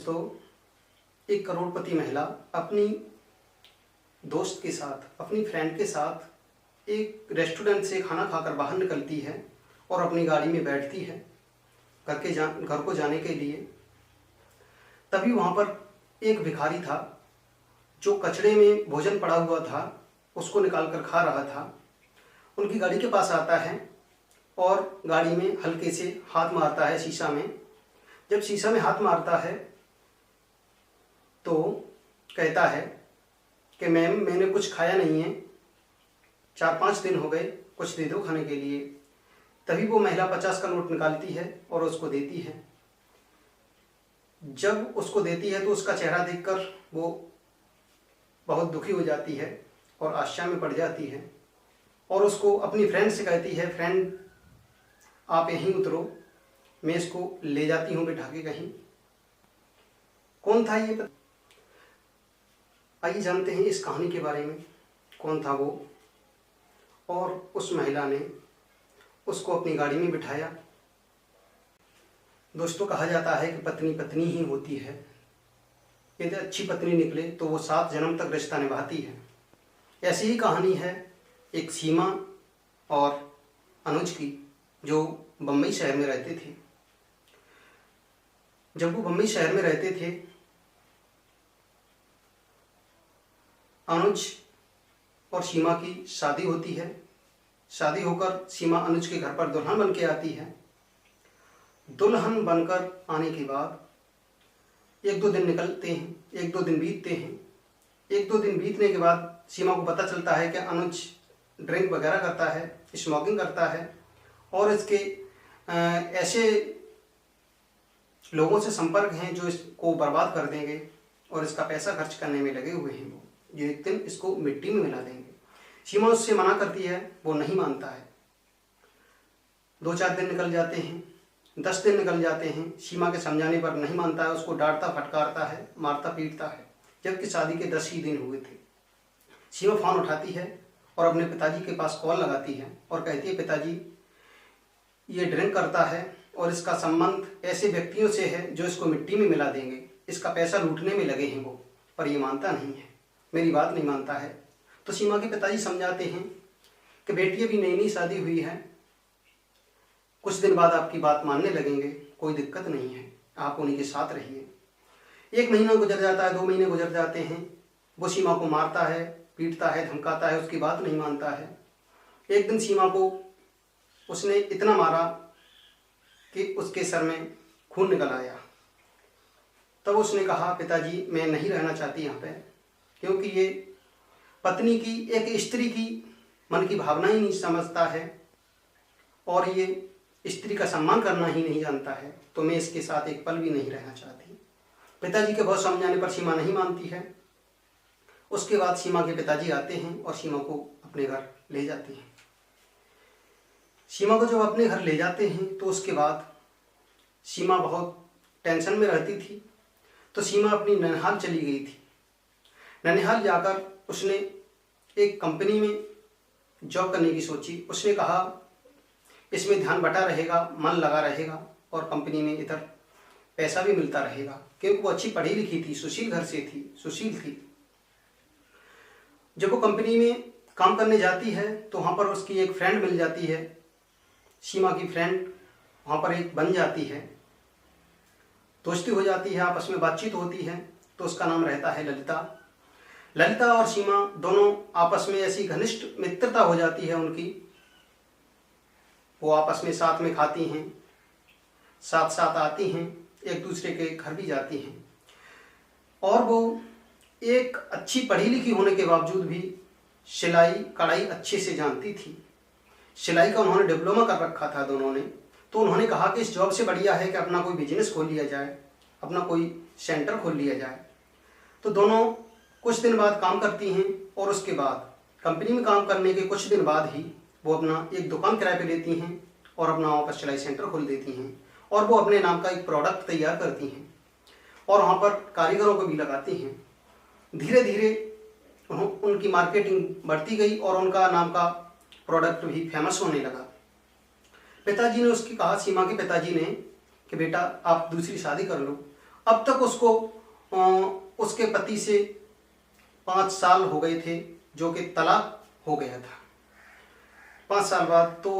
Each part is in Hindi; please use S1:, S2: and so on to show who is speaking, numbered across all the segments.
S1: दोस्तों, एक करोड़पति महिला अपनी दोस्त के साथ, अपनी फ्रेंड के साथ एक रेस्टोरेंट से खाना खाकर बाहर निकलती है और अपनी गाड़ी में बैठती है घर को जाने के लिए। तभी वहाँ पर एक भिखारी था जो कचड़े में भोजन पड़ा हुआ था, उसको निकाल कर खा रहा था। उनकी गाड़ी के पास आता है और गाड़ी में हल्के से हाथ मारता है शीशा में। जब शीशा में हाथ मारता है तो कहता है कि मैम, मैंने कुछ खाया नहीं है, 4-5 दिन हो गए, कुछ दे दो खाने के लिए। तभी वो महिला 50 का नोट निकालती है और उसको देती है। जब उसको देती है तो उसका चेहरा देखकर वो बहुत दुखी हो जाती है और आश्चर्य में पड़ जाती है और उसको अपनी फ्रेंड से कहती है, फ्रेंड आप यहीं उतरो, मैं इसको ले जाती हूँ बिठा के कहीं। कौन था ये? आइए जानते हैं इस कहानी के बारे में, कौन था वो। और उस महिला ने उसको अपनी गाड़ी में बिठाया। दोस्तों, कहा जाता है कि पत्नी पत्नी ही होती है। यदि अच्छी पत्नी निकले तो वो 7 जन्म तक रिश्ता निभाती है। ऐसी ही कहानी है एक सीमा और अनुज की, जो बम्बई शहर में रहते थे। जब वो बम्बई शहर में रहते थे, अनुज और सीमा की शादी होती है। शादी होकर सीमा अनुज के घर पर दुल्हन बन के आती है। दुल्हन बनकर आने के बाद 1-2 दिन निकलते हैं, 1-2 दिन बीतते हैं। 1-2 दिन बीतने के बाद सीमा को पता चलता है कि अनुज ड्रिंक वगैरह करता है, स्मोकिंग करता है और इसके ऐसे लोगों से संपर्क हैं जो इसको बर्बाद कर देंगे और इसका पैसा खर्च करने में लगे हुए हैं, वो जो एक दिन इसको मिट्टी में मिला देंगे। सीमा उससे मना करती है, वो नहीं मानता है। 2-4 दिन निकल जाते हैं, 10 दिन निकल जाते हैं। सीमा के समझाने पर नहीं मानता है, उसको डांटता फटकारता है, मारता पीटता है। जबकि शादी के 10 ही दिन हुए थे। सीमा फ़ोन उठाती है और अपने पिताजी के पास कॉल लगाती है और कहती है, पिताजी ये ड्रिंक करता है और इसका संबंध ऐसे व्यक्तियों से है जो इसको मिट्टी में मिला देंगे, इसका पैसा लूटने में लगे हैं वो, पर ये मानता नहीं है, मेरी बात नहीं मानता है। तो सीमा के पिताजी समझाते हैं कि बेटी अभी नई नई शादी हुई है, कुछ दिन बाद आपकी बात मानने लगेंगे, कोई दिक्कत नहीं है, आप उन्हीं के साथ रहिए। 1 महीना गुजर जाता है, 2 महीने गुजर जाते हैं। वो सीमा को मारता है, पीटता है, धमकाता है, उसकी बात नहीं मानता है। एक दिन सीमा को उसने इतना मारा कि उसके सर में खून निकल आया। तब उसने कहा, पिताजी मैं नहीं रहना चाहती यहाँ पे, क्योंकि ये पत्नी की, एक स्त्री की मन की भावना ही नहीं समझता है और ये स्त्री का सम्मान करना ही नहीं जानता है, तो मैं इसके साथ एक पल भी नहीं रहना चाहती। पिताजी के बहुत समझाने पर सीमा नहीं मानती है। उसके बाद सीमा के पिताजी आते हैं और सीमा को अपने घर ले जाते हैं। सीमा को जब अपने घर ले जाते हैं तो उसके बाद सीमा बहुत टेंशन में रहती थी। तो सीमा अपनी ननिहाल चली गई थी। ननिहाल जाकर उसने एक कंपनी में जॉब करने की सोची। उसने कहा, इसमें ध्यान बटा रहेगा, मन लगा रहेगा और कंपनी में इधर पैसा भी मिलता रहेगा, क्योंकि वो अच्छी पढ़ी लिखी थी, सुशील घर से थी, सुशील थी। जब वो कंपनी में काम करने जाती है तो वहाँ पर उसकी एक फ्रेंड मिल जाती है। सीमा की फ्रेंड वहाँ पर एक बन जाती है, दोस्ती हो जाती है, आपस में बातचीत होती है। तो उसका नाम रहता है ललिता। ललिता और सीमा दोनों आपस में ऐसी घनिष्ठ मित्रता हो जाती है उनकी। वो आपस में साथ में खाती हैं, साथ साथ आती हैं, एक दूसरे के घर भी जाती हैं। और वो एक अच्छी पढ़ी लिखी होने के बावजूद भी सिलाई कढ़ाई अच्छे से जानती थी। सिलाई का उन्होंने डिप्लोमा कर रखा था दोनों ने। तो उन्होंने कहा कि इस जॉब से बढ़िया है कि अपना कोई बिजनेस खोल लिया जाए, अपना कोई सेंटर खोल लिया जाए। तो दोनों कुछ दिन बाद काम करती हैं और उसके बाद कंपनी में काम करने के कुछ दिन बाद ही वो अपना एक दुकान किराए पे लेती हैं और अपना वहाँ पर सिलाई सेंटर खोल देती हैं और वो अपने नाम का एक प्रोडक्ट तैयार करती हैं और वहाँ पर कारीगरों को भी लगाती हैं। धीरे धीरे उनकी मार्केटिंग बढ़ती गई और उनका नाम का प्रोडक्ट भी फेमस होने लगा। पिताजी ने उसकी कहा, सीमा के पिताजी ने, कि बेटा आप दूसरी शादी कर लो, अब तक उसको उसके पति से 5 साल हो गए थे, जो कि तलाक हो गया था। 5 साल बाद तो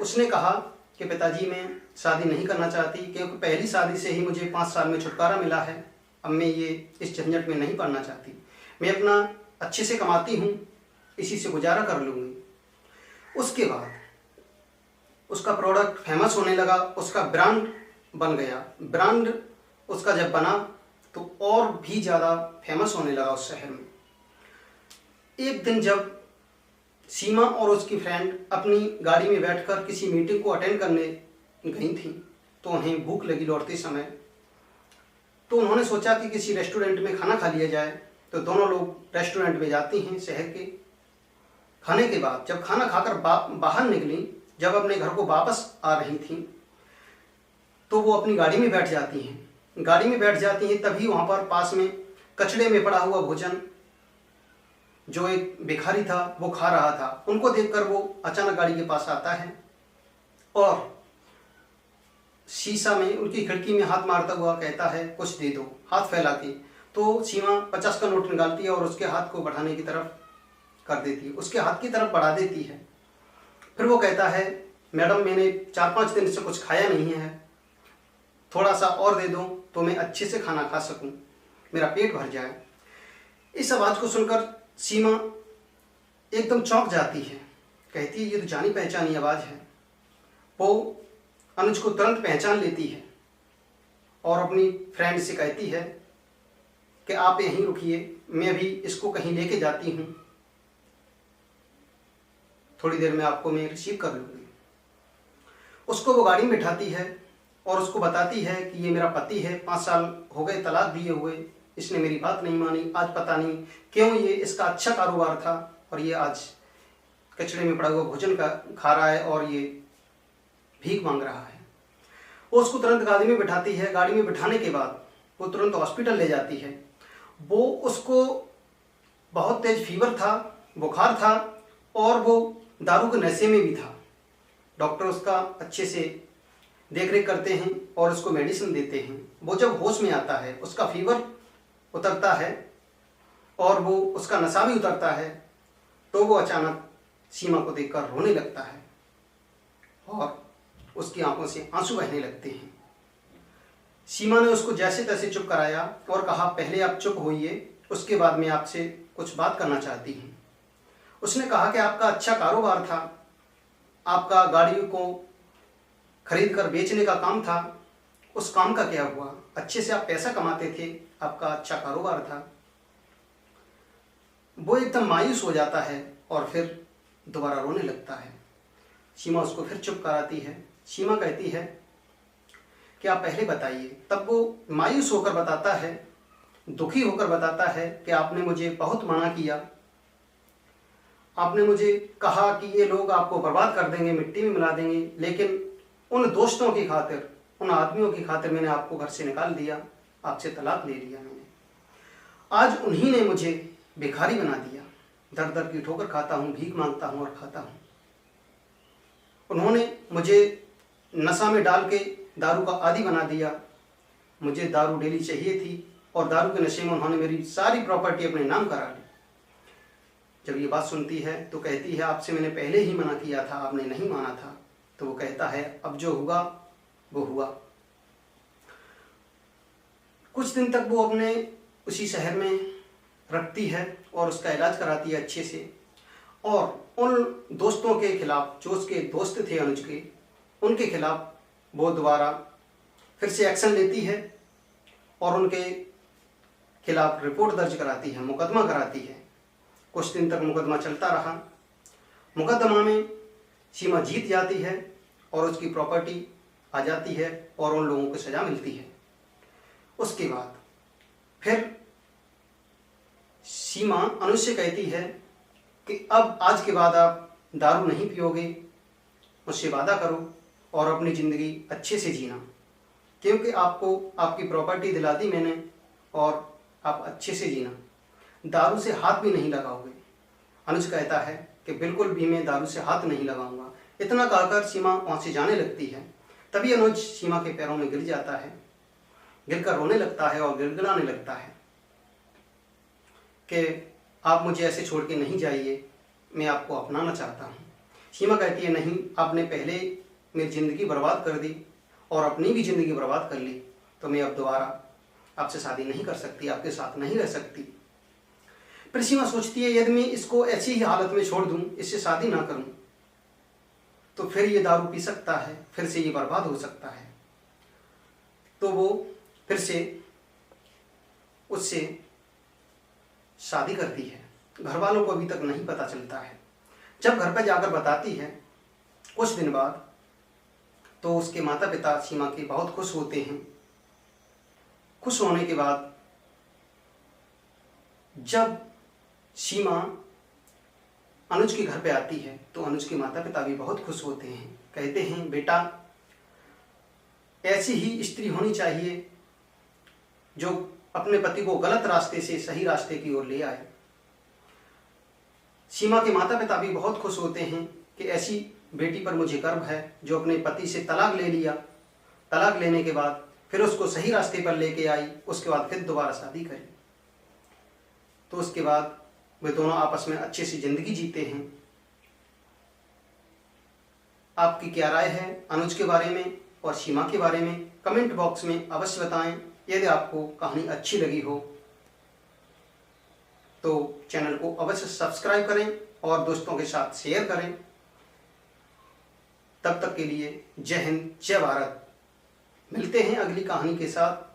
S1: उसने कहा कि पिताजी मैं शादी नहीं करना चाहती, क्योंकि पहली शादी से ही मुझे 5 साल में छुटकारा मिला है। अब मैं ये इस झंझट में नहीं पड़ना चाहती, मैं अपना अच्छे से कमाती हूँ, इसी से गुजारा कर लूँगी। उसके बाद उसका प्रोडक्ट फेमस होने लगा, उसका ब्रांड बन गया। ब्रांड उसका जब बना तो और भी ज़्यादा फेमस होने लगा उस शहर में। एक दिन जब सीमा और उसकी फ्रेंड अपनी गाड़ी में बैठकर किसी मीटिंग को अटेंड करने गई थी, तो उन्हें भूख लगी लौटते समय। तो उन्होंने सोचा कि किसी रेस्टोरेंट में खाना खा लिया जाए। तो दोनों लोग रेस्टोरेंट में जाती हैं शहर के। खाने के बाद जब खाना खाकर बाहर निकली, जब अपने घर को वापस आ रही थी, तो वो अपनी गाड़ी में बैठ जाती हैं। गाड़ी में बैठ जाती हैं, तभी वहाँ पर पास में कचड़े में पड़ा हुआ भोजन जो एक भिखारी था वो खा रहा था। उनको देखकर वो अचानक गाड़ी के पास आता है और शीशा में उनकी खिड़की में हाथ मारता हुआ कहता है कुछ दे दो, हाथ फैला के। तो सीमा 50 का नोट निकालती है और उसके हाथ को बढ़ाने की तरफ कर देती है, उसके हाथ की तरफ बढ़ा देती है। फिर वो कहता है मैडम मैंने 4-5 दिन से कुछ खाया नहीं है, थोड़ा सा और दे दो तो मैं अच्छे से खाना खा सकूं, मेरा पेट भर जाए। इस आवाज़ को सुनकर सीमा एकदम चौंक जाती है, कहती है ये तो जानी पहचानी आवाज़ है। वो अनुज को तुरंत पहचान लेती है और अपनी फ्रेंड से कहती है कि आप यहीं रुकिए, मैं अभी इसको कहीं लेके जाती हूँ, थोड़ी देर में आपको मैं रिसीव कर लूँगी। उसको वो गाड़ी में बिठाती है और उसको बताती है कि ये मेरा पति है, 5 साल हो गए तलाक दिए हुए, इसने मेरी बात नहीं मानी। आज पता नहीं क्यों ये इसका अच्छा कारोबार था और ये आज कचड़े में पड़ा हुआ भोजन का खा रहा है और ये भीख मांग रहा है। वो उसको तुरंत गाड़ी में बिठाती है। गाड़ी में बिठाने के बाद वो तुरंत हॉस्पिटल ले जाती है। वो उसको बहुत तेज फीवर था, बुखार था और वो दारू के नशे में भी था। डॉक्टर उसका अच्छे से देख रेख करते हैं और उसको मेडिसिन देते हैं। वो जब होश में आता है, उसका फीवर उतरता है और वो उसका नशा भी उतरता है, तो वो अचानक सीमा को देखकर रोने लगता है और उसकी आंखों से आंसू बहने लगते हैं। सीमा ने उसको जैसे तैसे चुप कराया और कहा पहले आप चुप होइए, उसके बाद मैं आपसे कुछ बात करना चाहती हूँ। उसने कहा कि आपका अच्छा कारोबार था, आपका गाड़ी को खरीद कर बेचने का काम था, उस काम का क्या हुआ? अच्छे से आप पैसा कमाते थे, आपका अच्छा कारोबार था। वो एकदम मायूस हो जाता है और फिर दोबारा रोने लगता है। सीमा उसको फिर चुप कराती है। सीमा कहती है कि आप पहले बताइए। तब वो मायूस होकर बताता है, दुखी होकर बताता है कि आपने मुझे बहुत मना किया, आपने मुझे कहा कि ये लोग आपको बर्बाद कर देंगे, मिट्टी में मिला देंगे, लेकिन उन दोस्तों की खातिर, उन आदमियों की खातिर मैंने आपको घर से निकाल दिया, आपसे तलाक ले लिया मैंने। आज उन्हीं ने मुझे भिखारी बना दिया, दर दर की ठोकर खाता हूँ, भीख मांगता हूँ और खाता हूँ। उन्होंने मुझे नशा में डाल के दारू का आदी बना दिया। मुझे दारू डेली चाहिए थी और दारू के नशे में उन्होंने मेरी सारी प्रॉपर्टी अपने नाम करा ली। जब ये बात सुनती है तो कहती है आपसे मैंने पहले ही मना किया था, आपने नहीं माना था। तो वो कहता है अब जो हुआ वो हुआ। कुछ दिन तक वो अपने उसी शहर में रखती है और उसका इलाज कराती है अच्छे से, और उन दोस्तों के खिलाफ, जो उसके दोस्त थे अनुज के, उनके खिलाफ वो दोबारा फिर से एक्शन लेती है और उनके खिलाफ रिपोर्ट दर्ज कराती है, मुकदमा कराती है। कुछ दिन तक मुकदमा चलता रहा। मुकदमा में सीमा जीत जाती है और उसकी प्रॉपर्टी आ जाती है और उन लोगों को सज़ा मिलती है। उसके बाद फिर सीमा अनुज से कहती है कि अब आज के बाद आप दारू नहीं पियोगे, मुझसे वादा करो और अपनी ज़िंदगी अच्छे से जीना, क्योंकि आपको आपकी प्रॉपर्टी दिला दी मैंने और आप अच्छे से जीना, दारू से हाथ भी नहीं लगाओगे। अनुज कहता है कि बिल्कुल भी मैं दारू से हाथ नहीं लगाऊंगा। इतना कहकर सीमा वहाँ से जाने लगती है। तभी अनुज सीमा के पैरों में गिर जाता है गिरकर रोने लगता है और गिड़गिड़ाने लगता है कि आप मुझे ऐसे छोड़ के नहीं जाइए, मैं आपको अपनाना चाहता हूँ। सीमा कहती है नहीं, आपने पहले मेरी ज़िंदगी बर्बाद कर दी और अपनी भी ज़िंदगी बर्बाद कर ली, तो मैं अब दोबारा आपसे शादी नहीं कर सकती, आपके साथ नहीं रह सकती। फिर सीमा सोचती है यदि मैं इसको ऐसी ही हालत में छोड़ दूँ, इससे शादी ना करूँ, तो फिर ये दारू पी सकता है, फिर से ये बर्बाद हो सकता है। तो वो फिर से उससे शादी करती है। घर वालों को अभी तक नहीं पता चलता है। जब घर पर जाकर बताती है कुछ दिन बाद, तो उसके माता पिता सीमा के बहुत खुश होते हैं। खुश होने के बाद जब सीमा अनुज के घर पे आती है तो अनुज के माता पिता भी बहुत खुश होते हैं। कहते हैं बेटा, ऐसी ही स्त्री होनी चाहिए जो अपने पति को गलत रास्ते से सही रास्ते की ओर ले आए। सीमा के माता पिता भी बहुत खुश होते हैं कि ऐसी बेटी पर मुझे गर्व है जो अपने पति से तलाक ले लिया, तलाक लेने के बाद फिर उसको सही रास्ते पर लेके आई, उसके बाद फिर दोबारा शादी करी। तो उसके बाद वे दोनों आपस में अच्छे से जिंदगी जीते हैं। आपकी क्या राय है अनुज के बारे में और सीमा के बारे में कमेंट बॉक्स में अवश्य बताएं। यदि आपको कहानी अच्छी लगी हो तो चैनल को अवश्य सब्सक्राइब करें और दोस्तों के साथ शेयर करें। तब तक के लिए जय हिंद, जय भारत। मिलते हैं अगली कहानी के साथ।